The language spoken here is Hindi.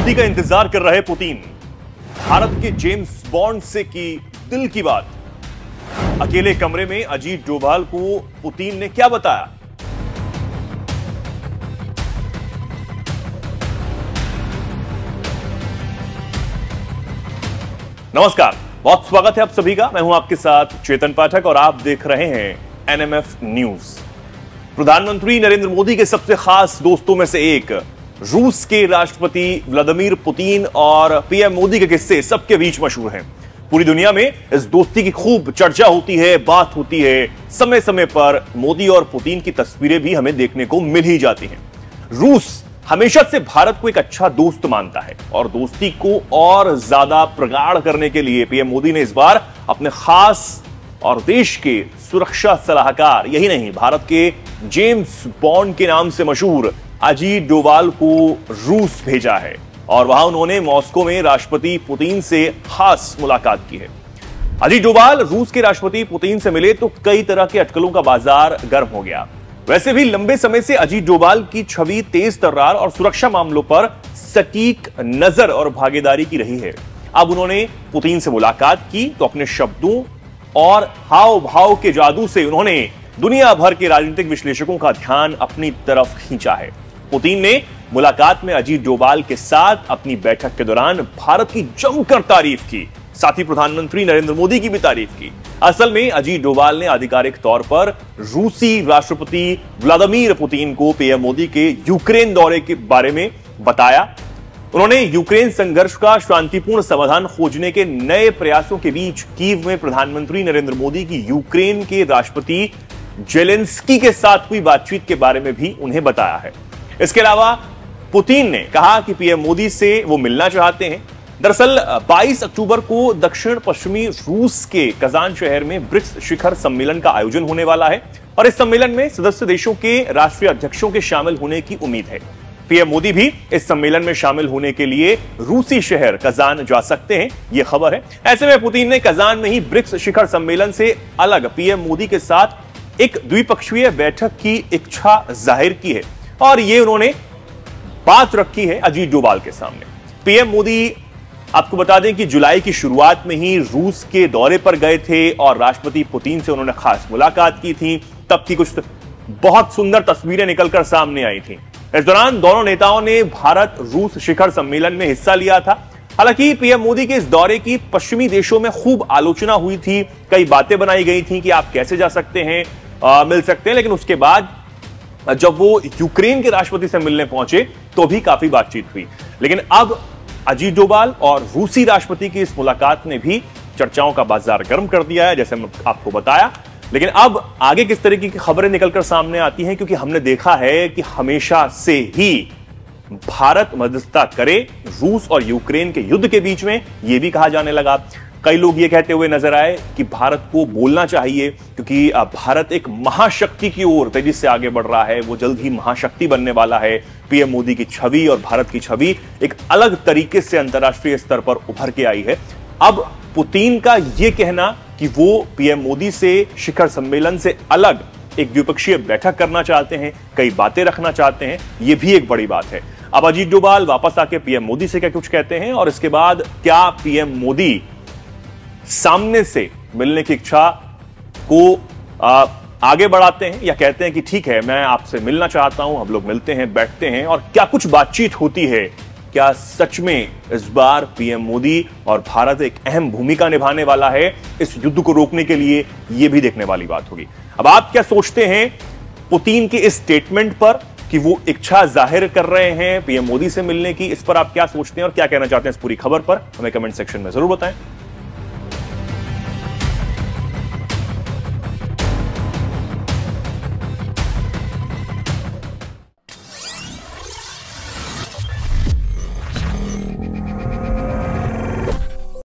मोदी का इंतजार कर रहे पुतिन। भारत के जेम्स बॉन्ड से की दिल की बात। अकेले कमरे में अजीत डोभाल को पुतिन ने क्या बताया? नमस्कार, बहुत स्वागत है आप सभी का। मैं हूं आपके साथ चेतन पाठक और आप देख रहे हैं एनएमएफ न्यूज। प्रधानमंत्री नरेंद्र मोदी के सबसे खास दोस्तों में से एक रूस के राष्ट्रपति व्लादिमीर पुतिन और पीएम मोदी के किस्से सबके बीच मशहूर हैं। पूरी दुनिया में इस दोस्ती की खूब चर्चा होती है, बात होती है। समय समय पर मोदी और पुतिन की तस्वीरें भी हमें देखने को मिल ही जाती हैं। रूस हमेशा से भारत को एक अच्छा दोस्त मानता है और दोस्ती को और ज्यादा प्रगाढ़ करने के लिए पीएम मोदी ने इस बार अपने खास और देश के सुरक्षा सलाहकार, यही नहीं भारत के जेम्स बॉन्ड के नाम से मशहूर अजीत डोभाल को रूस भेजा है और वहां उन्होंने मॉस्को में राष्ट्रपति पुतिन से खास मुलाकात की है। अजीत डोभाल रूस के राष्ट्रपति पुतिन से मिले तो कई तरह के अटकलों का बाजार गर्म हो गया। वैसे भी लंबे समय से अजीत डोभाल की छवि तेज तर्रार और सुरक्षा मामलों पर सटीक नजर और भागीदारी की रही है। अब उन्होंने पुतिन से मुलाकात की तो अपने शब्दों और हाव भाव के जादू से उन्होंने दुनिया भर के राजनीतिक विश्लेषकों का ध्यान अपनी तरफ खींचा है। पुतिन ने मुलाकात में अजीत डोभाल के साथ अपनी बैठक के दौरान भारत की जमकर तारीफ की, साथ ही प्रधानमंत्री नरेंद्र मोदी की भी तारीफ की। असल में अजीत डोभाल ने आधिकारिक तौर पर रूसी राष्ट्रपति व्लादिमीर पुतिन को पीएम मोदी के यूक्रेन दौरे के बारे में बताया। उन्होंने यूक्रेन संघर्ष का शांतिपूर्ण समाधान खोजने के नए प्रयासों के बीच कीव में प्रधानमंत्री नरेंद्र मोदी की यूक्रेन के राष्ट्रपति जेलेंस्की के साथ हुई बातचीत के बारे में भी उन्हें बताया है। इसके अलावा पुतिन ने कहा कि पीएम मोदी से वो मिलना चाहते हैं। दरअसल 22 अक्टूबर को दक्षिण पश्चिमी रूस के कजान शहर में ब्रिक्स शिखर सम्मेलन का आयोजन होने वाला है और इस सम्मेलन में सदस्य देशों के राष्ट्रीय अध्यक्षों के शामिल होने की उम्मीद है। पीएम मोदी भी इस सम्मेलन में शामिल होने के लिए रूसी शहर कजान जा सकते हैं, यह खबर है। ऐसे में पुतिन ने कजान में ही ब्रिक्स शिखर सम्मेलन से अलग पीएम मोदी के साथ एक द्विपक्षीय बैठक की इच्छा जाहिर की है और ये उन्होंने बात रखी है अजीत डोभाल के सामने। पीएम मोदी आपको बता दें कि जुलाई की शुरुआत में ही रूस के दौरे पर गए थे और राष्ट्रपति पुतिन से उन्होंने खास मुलाकात की थी। तब की कुछ बहुत सुंदर तस्वीरें निकलकर सामने आई थी। इस दौरान दोनों नेताओं ने भारत रूस शिखर सम्मेलन में हिस्सा लिया था। हालांकि पीएम मोदी के इस दौरे की पश्चिमी देशों में खूब आलोचना हुई थी, कई बातें बनाई गई थी कि आप कैसे जा सकते हैं, मिल सकते हैं, लेकिन उसके बाद जब वो यूक्रेन के राष्ट्रपति से मिलने पहुंचे तो भी काफी बातचीत हुई। लेकिन अब अजीत डोभाल और रूसी राष्ट्रपति की इस मुलाकात ने भी चर्चाओं का बाजार गर्म कर दिया है, जैसे मैंने आपको बताया। लेकिन अब आगे किस तरीके की खबरें निकलकर सामने आती हैं, क्योंकि हमने देखा है कि हमेशा से ही भारत मध्यस्थता करे रूस और यूक्रेन के युद्ध के बीच में, यह भी कहा जाने लगा। कई लोग ये कहते हुए नजर आए कि भारत को बोलना चाहिए क्योंकि भारत एक महाशक्ति की ओर तेजी से आगे बढ़ रहा है, वो जल्द ही महाशक्ति बनने वाला है। पीएम मोदी की छवि और भारत की छवि एक अलग तरीके से अंतर्राष्ट्रीय स्तर पर उभर के आई है। अब पुतिन का यह कहना कि वो पीएम मोदी से शिखर सम्मेलन से अलग एक द्विपक्षीय बैठक करना चाहते हैं, कई बातें रखना चाहते हैं, यह भी एक बड़ी बात है। अब अजीत डोभाल वापस आके पीएम मोदी से क्या कुछ कहते हैं और इसके बाद क्या पीएम मोदी सामने से मिलने की इच्छा को आगे बढ़ाते हैं या कहते हैं कि ठीक है, मैं आपसे मिलना चाहता हूं, हम लोग मिलते हैं, बैठते हैं, और क्या कुछ बातचीत होती है? क्या सच में इस बार पीएम मोदी और भारत एक अहम भूमिका निभाने वाला है इस युद्ध को रोकने के लिए? यह भी देखने वाली बात होगी। अब आप क्या सोचते हैं पुतिन के इस स्टेटमेंट पर कि वो इच्छा जाहिर कर रहे हैं पीएम मोदी से मिलने की? इस पर आप क्या सोचते हैं और क्या कहना चाहते हैं इस पूरी खबर पर? हमें कमेंट सेक्शन में जरूर बताएं।